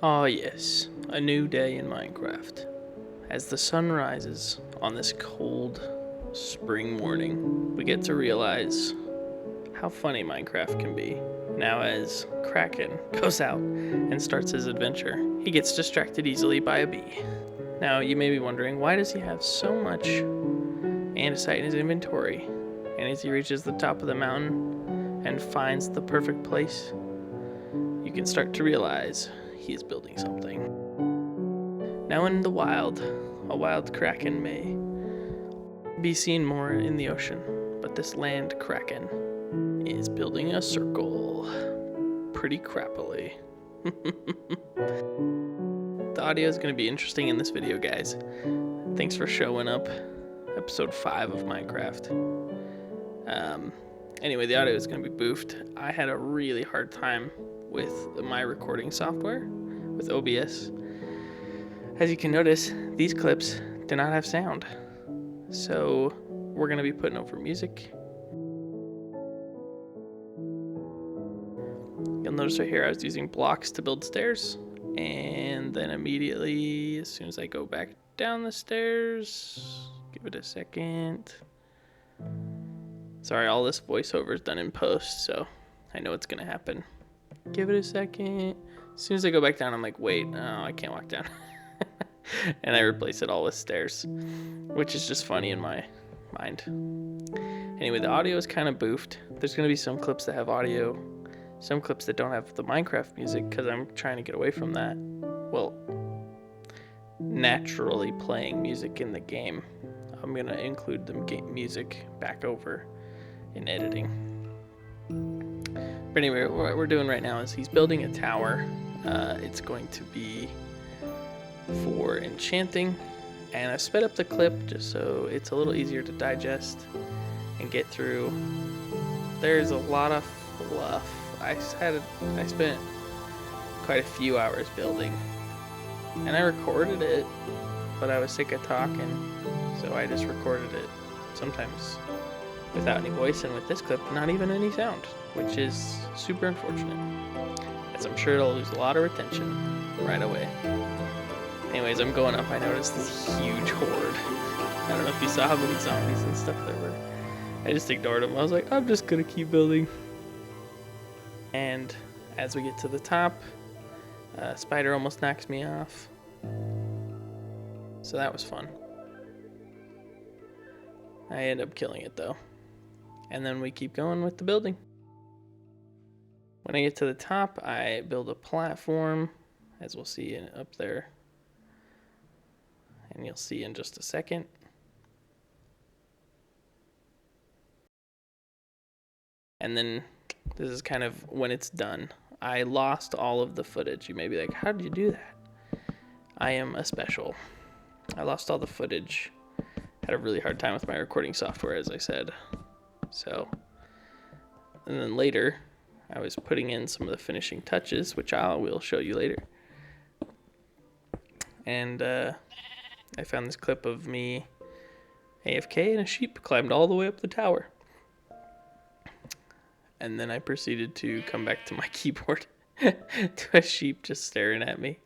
Ah, yes, a new day in Minecraft. As the sun rises on this cold spring morning, we get to realize how funny Minecraft can be. Now, as Kraken goes out and starts his adventure, he gets distracted easily by a bee. Now, you may be wondering, why does he have so much andesite in his inventory? And as he reaches the top of the mountain and finds the perfect place, you can start to realize he is building something. Now in the wild, a wild kraken may be seen more in the ocean, but this land kraken is building a circle pretty crappily. The audio is going to be interesting in this video, guys. Thanks for showing up. Episode 5 of Minecraft. Anyway, the audio is going to be boofed. I had a really hard time with my recording software, with OBS. As you can notice, these clips do not have sound. So we're going to be putting over music. You'll notice right here I was using blocks to build stairs. And then immediately, as soon as I go back down the stairs, give it a second. Sorry, all this voiceover is done in post, so I know what's going to happen. Give it a second. As soon as I go back down, I'm like, wait, no, I can't walk down. And I replace it all with stairs, which is just funny in my mind. Anyway, the audio is kind of boofed. There's going to be some clips that have audio, some clips that don't have the Minecraft music, because I'm trying to get away from that. Well, naturally playing music in the game. I'm going to include the game music back over in editing. But anyway, what we're doing right now is he's building a tower. It's going to be for enchanting, and I sped up the clip just so it's a little easier to digest and get through. There's a lot of fluff. I spent quite a few hours building, and I recorded it, but I was sick of talking, so I just recorded it, sometimes without any voice, and with this clip, not even any sound, which is super unfortunate, as I'm sure it'll lose a lot of retention right away. Anyways, I'm going up. I noticed this huge horde. I don't know if you saw how many zombies and stuff there were. I just ignored them. I was like, I'm just gonna keep building. And as we get to the top, a spider almost knocks me off. So that was fun. I end up killing it though. And then we keep going with the building. When I get to the top, I build a platform, as we'll see up there. And you'll see in just a second. And then this is kind of when it's done. I lost all of the footage. You may be like, how did you do that? I am a special. I lost all the footage. Had a really hard time with my recording software, as I said. So, and then later, I was putting in some of the finishing touches, which I will show you later. And I found this clip of me AFK and a sheep climbed all the way up the tower. And then I proceeded to come back to my keyboard to a sheep just staring at me.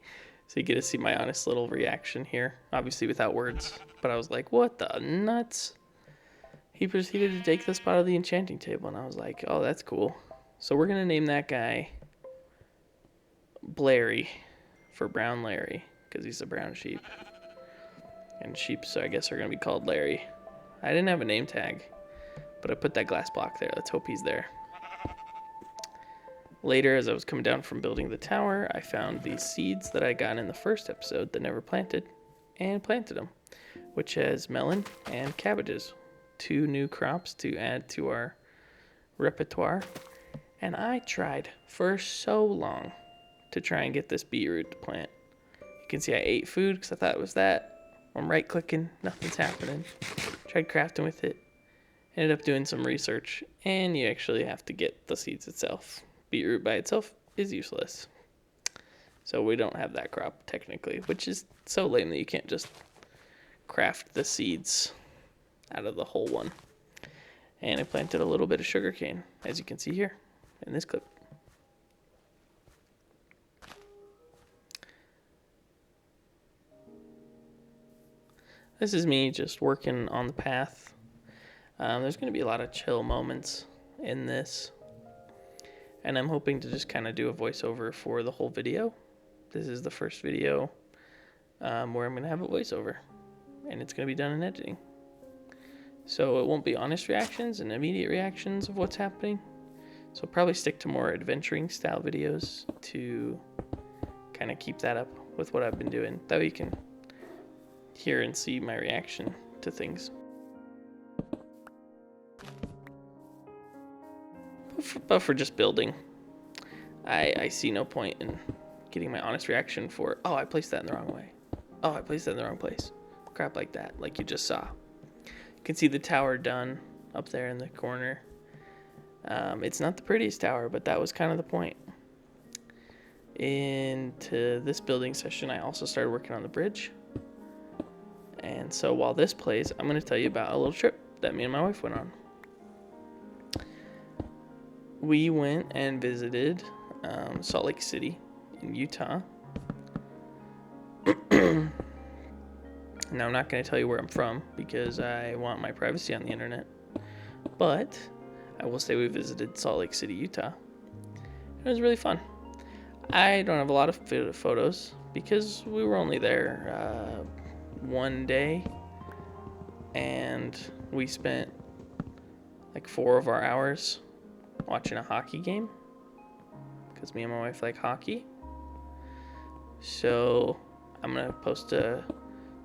So you get to see my honest little reaction here, obviously without words. But I was like, what the nuts? He proceeded to take the spot of the enchanting table, and I was like, oh, that's cool. So we're going to name that guy Blairy for Brown Larry, because he's a brown sheep. And sheep, so I guess, are going to be called Larry. I didn't have a name tag, but I put that glass block there. Let's hope he's there. Later, as I was coming down from building the tower, I found these seeds that I got in the first episode that never planted, and planted them, which has melon and cabbages. 2 new crops to add to our repertoire. And I tried for so long to try and get this beetroot to plant. You can see I ate food because I thought it was that. I'm right clicking, nothing's happening. Tried crafting with it. Ended up doing some research, and you actually have to get the seeds itself. Beetroot by itself is useless. So we don't have that crop technically, which is so lame that you can't just craft the seeds out of the whole one. And I planted a little bit of sugarcane, as you can see here in this clip. this is me just working on the path. There's going to be a lot of chill moments in this, and I'm hoping to just kind of do a voiceover for the whole video. This is the first video where I'm going to have a voiceover, and it's going to be done in editing. So it won't be honest reactions and immediate reactions of what's happening. So I'll probably stick to more adventuring style videos to kind of keep that up with what I've been doing. That way you can hear and see my reaction to things. But for just building, I see no point in getting my honest reaction for, oh, I placed that in the wrong way. Oh, I placed that in the wrong place. Crap like that, like you just saw. You can see the tower done up there in the corner. It's not the prettiest tower, but that was kind of the point. Into this building session, I also started working on the bridge. And so while this plays, I'm going to tell you about a little trip that me and my wife went on. We went and visited Salt Lake City in Utah. Now, I'm not going to tell you where I'm from because I want my privacy on the internet. But I will say we visited Salt Lake City, Utah. It was really fun. I don't have a lot of photos because we were only there one day. And we spent like 4 of our hours watching a hockey game because me and my wife like hockey. So I'm going to post a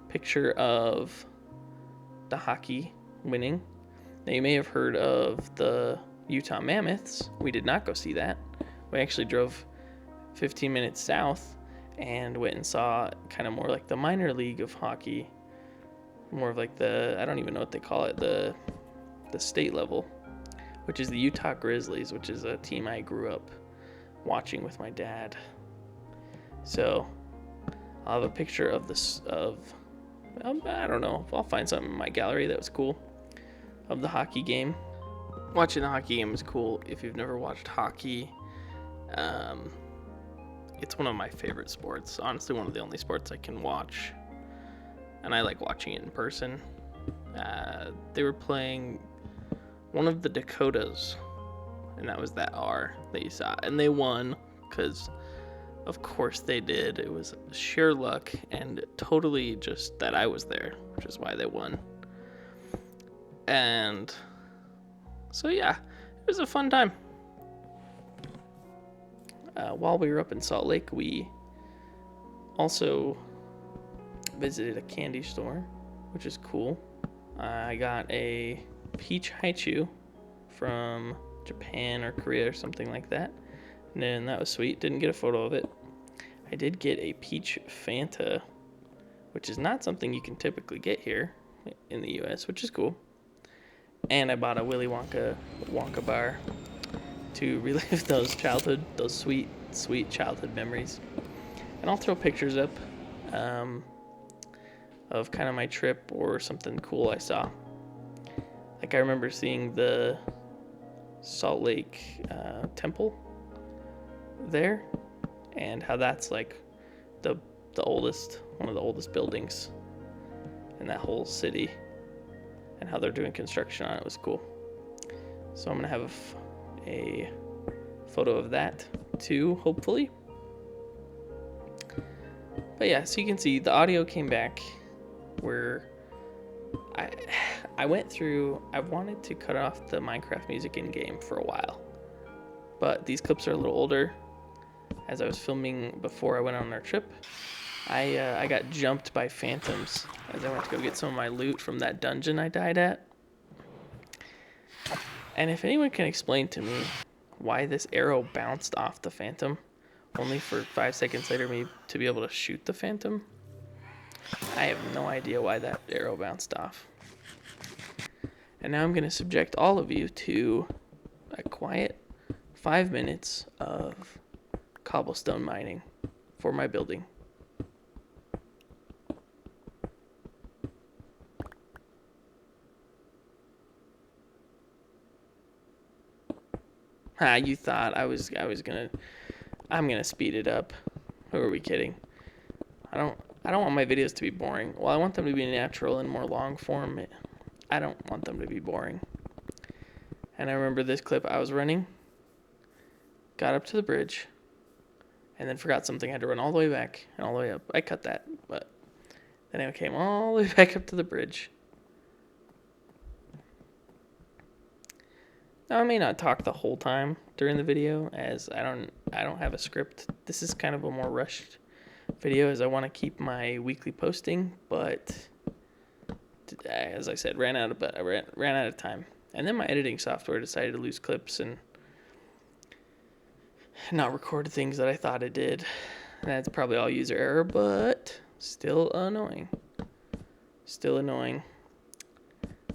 picture of the hockey winning. Now, you may have heard of the Utah Mammoths. We did not go see that. We actually drove 15 minutes south and went and saw kind of more like the minor league of hockey. More of like the, I don't even know what they call it, the state level, which is the Utah Grizzlies, which is a team I grew up watching with my dad. So I'll have a picture of this, I don't know, I'll find something in my gallery that was cool, of the hockey game. Watching the hockey game is cool if you've never watched hockey. It's one of my favorite sports. Honestly, one of the only sports I can watch. And I like watching it in person. They were playing one of the Dakotas, and that was that R that you saw. And they won, because of course they did. It was sheer luck and totally just that I was there, which is why they won. And so yeah, it was a fun time. While we were up in Salt Lake, we also visited a candy store, which is cool. I got a peach haichu from Japan or Korea or something like that, and that was sweet. Didn't get a photo of it. I did get a peach Fanta, which is not something you can typically get here in the US, which is cool. And I bought a Willy Wonka bar to relive those sweet childhood memories. And I'll throw pictures up of kind of my trip or something cool I saw. Like I remember seeing the Salt Lake temple there, and how that's like the oldest, one of the oldest buildings in that whole city, and how they're doing construction on it was cool. So I'm gonna have a photo of that too, hopefully. But yeah, so you can see the audio came back where I went through, I wanted to cut off the Minecraft music in game for a while, but these clips are a little older. As I was filming before I went on our trip, I got jumped by phantoms as I went to go get some of my loot from that dungeon I died at. And if anyone can explain to me why this arrow bounced off the phantom, only for 5 seconds later me to be able to shoot the phantom, I have no idea why that arrow bounced off. And now I'm going to subject all of you to a quiet 5 minutes of cobblestone mining for my building. You thought I'm gonna speed it up. Who are we kidding? I don't want my videos to be boring. Well, I want them to be natural and more long form. I don't want them to be boring. And I remember this clip I was running, got up to the bridge, and then forgot something. I had to run all the way back and all the way up. I cut that, but then I came all the way back up to the bridge. Now, I may not talk the whole time during the video, as I don't have a script. This is kind of a more rushed video, as I want to keep my weekly posting, but as I said, ran out of time. And then my editing software decided to lose clips and not record things that I thought it did. And that's probably all user error, but still annoying. Still annoying.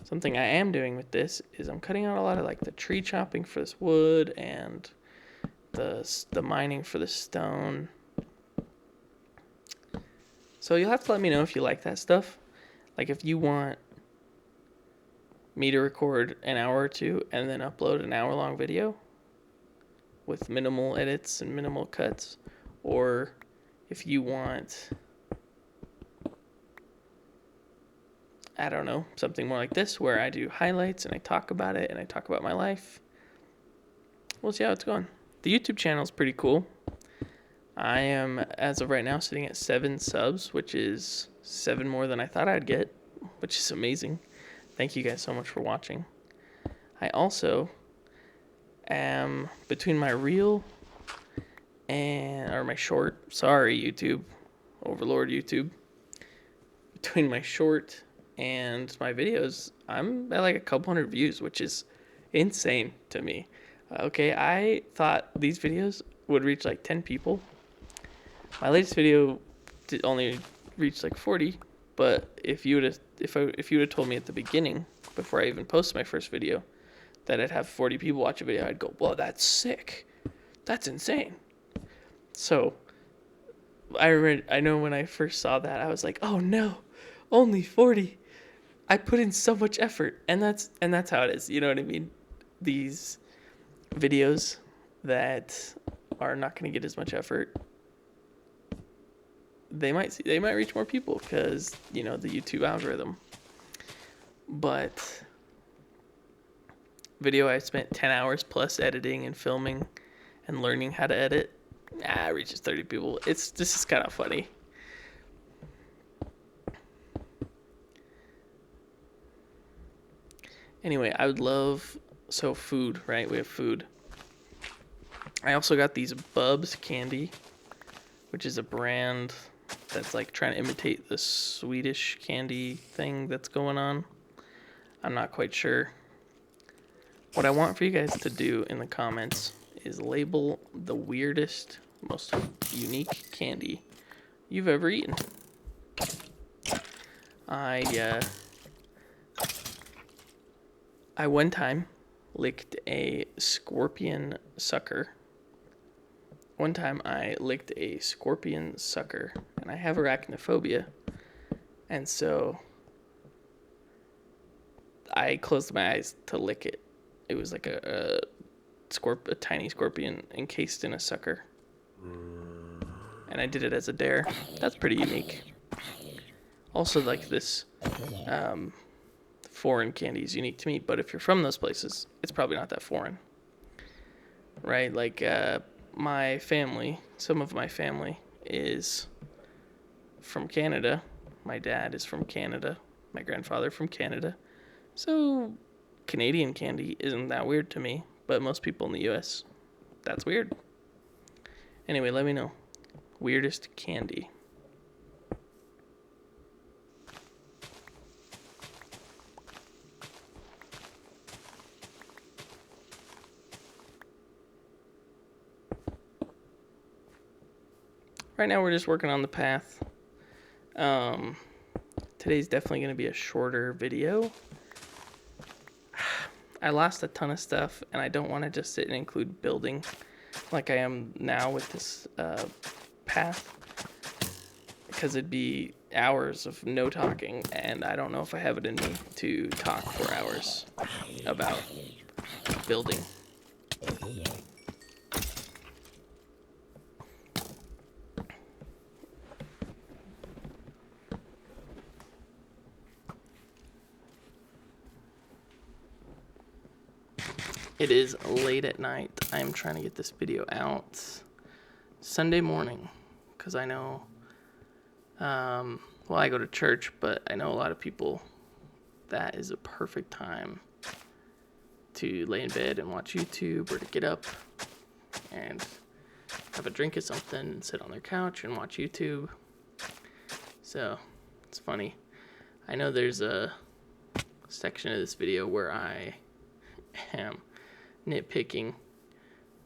Something I am doing with this is I'm cutting out a lot of like the tree chopping for this wood and the mining for the stone. So you'll have to let me know if you like that stuff. Like if you want me to record an hour or two and then upload an hour-long video with minimal edits and minimal cuts, or if you want, I don't know, something more like this where I do highlights and I talk about it and I talk about my life. We'll see how it's going. The YouTube channel is pretty cool. I am, as of right now, sitting at 7 subs, which is 7 more than I thought I'd get, which is amazing. Thank you guys so much for watching. I also am, between my reel or my short, sorry YouTube, Overlord YouTube, between my short and my videos, I'm at like a couple hundred views, which is insane to me. Okay, I thought these videos would reach like 10 people. My latest video only reached like 40, but if you would have told me at the beginning, before I even posted my first video, that I'd have 40 people watch a video, I'd go, whoa, that's sick. That's insane. So I know when I first saw that, I was like, oh no, only 40. I put in so much effort, and that's how it is. You know what I mean? These videos that are not going to get as much effort, they might reach more people because, you know, the YouTube algorithm. But video I spent 10 hours plus editing and filming and learning how to edit, it reaches 30 people. This is kind of funny. Anyway, I would love, so food, right? We have food. I also got these Bubs candy, which is a brand that's like trying to imitate the Swedish candy thing that's going on. I'm not quite sure. What I want for you guys to do in the comments is label the weirdest, most unique candy you've ever eaten. I one time licked a scorpion sucker. One time I licked a scorpion sucker, and I have arachnophobia, and so I closed my eyes to lick it. It was like a tiny scorpion encased in a sucker, and I did it as a dare. That's pretty unique. Also, like this foreign candy is unique to me, but if you're from those places, it's probably not that foreign, right? Like my family, some of my family is from Canada. My dad is from Canada. My grandfather from Canada. So Canadian candy isn't that weird to me, but most people in the US, that's weird. Anyway, let me know. Weirdest candy. Right now we're just working on the path. Today's definitely going to be a shorter video. I lost a ton of stuff, and I don't want to just sit and include building like I am now with this path, because it'd be hours of no talking, and I don't know if I have it in me to talk for hours about building. It is late at night. I'm trying to get this video out Sunday morning because I know, well, I go to church, but I know a lot of people, that is a perfect time to lay in bed and watch YouTube, or to get up and have a drink of something and sit on their couch and watch YouTube. So it's funny. I know there's a section of this video where I am nitpicking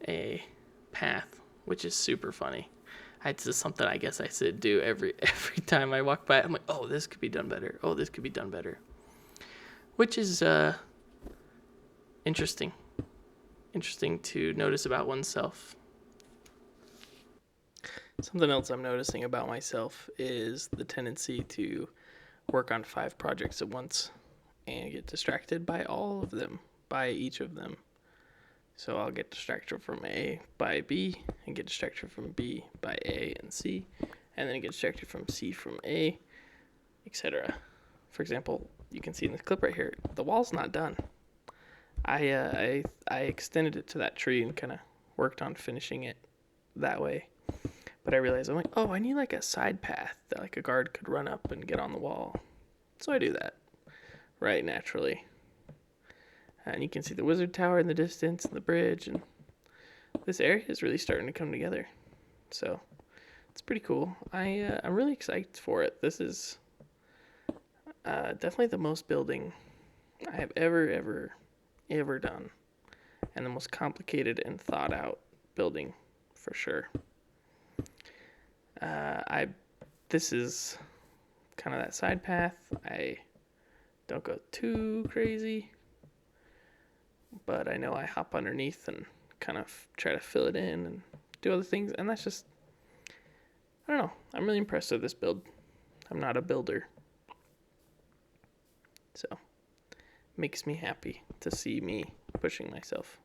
a path, which is super funny. It's just something I guess I should do every time I walk by. I'm like, oh, this could be done better. Oh, this could be done better. Which is interesting to notice about oneself. Something else I'm noticing about myself is the tendency to work on 5 projects at once and get distracted by all of them, by each of them. So I'll get distracted from A by B, and get distracted from B by A and C, and then get distracted from C from A, etc. For example, you can see in this clip right here, the wall's not done. I extended it to that tree and kind of worked on finishing it that way. But I realized, I'm like, oh, I need like a side path that like a guard could run up and get on the wall. So I do that, right, naturally. And you can see the wizard tower in the distance and the bridge, and this area is really starting to come together. So it's pretty cool. I'm really excited for it. This is definitely the most building I have ever done, and the most complicated and thought out building for sure. This is kind of that side path. I don't go too crazy, but I know I hop underneath and kind of try to fill it in and do other things, and that's just, I don't know, I'm really impressed with this build. I'm not a builder, so it makes me happy to see me pushing myself.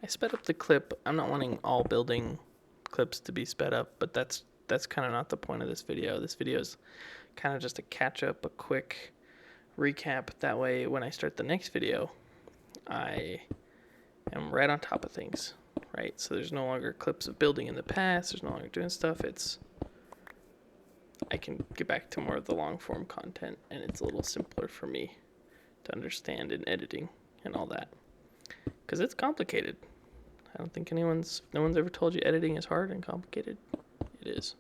I sped up the clip. I'm not wanting all building clips to be sped up, but that's kind of not the point of this video. This video is kind of just a catch up, a quick recap. That way, when I start the next video, I am right on top of things, right? So there's no longer clips of building in the past. There's no longer doing stuff. I can get back to more of the long form content, and it's a little simpler for me to understand in editing and all that, because it's complicated. I don't think no one's ever told you editing is hard and complicated. It is.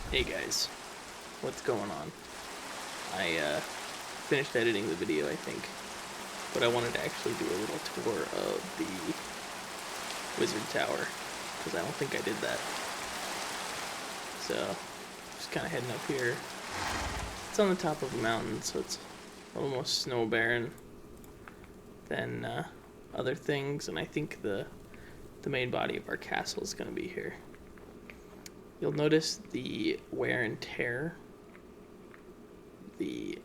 Hey guys, what's going on? I finished editing the video, I think, but I wanted to actually do a little tour of the wizard tower, because I don't think I did that. So, just kind of heading up here. It's on the top of a mountain, so it's a little more snow barren than other things, and I think the main body of our castle is going to be here. You'll notice the wear and tear, the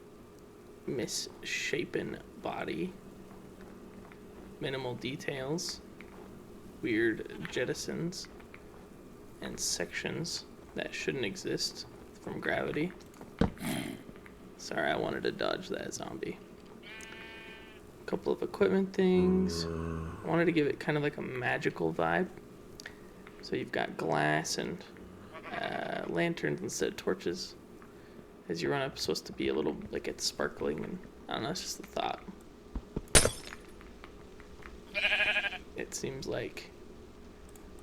misshapen body, minimal details, weird jettisons, and sections that shouldn't exist from gravity. Sorry, I wanted to dodge that zombie. A couple of equipment things. I wanted to give it kind of like a magical vibe. So you've got glass and lanterns instead of torches. As you run up, it's supposed to be a little like it's sparkling, and I don't know, it's just a thought. It seems like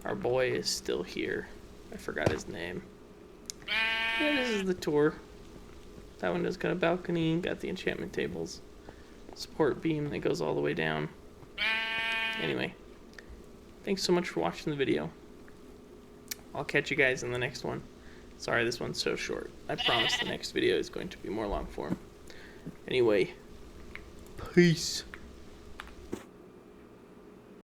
our boy is still here. I forgot his name. Yeah, this is the tour. That one does got a balcony, got the enchantment tables, support beam that goes all the way down. Anyway, thanks so much for watching the video. I'll catch you guys in the next one. Sorry this one's so short. I promise the next video is going to be more long form. Anyway, peace.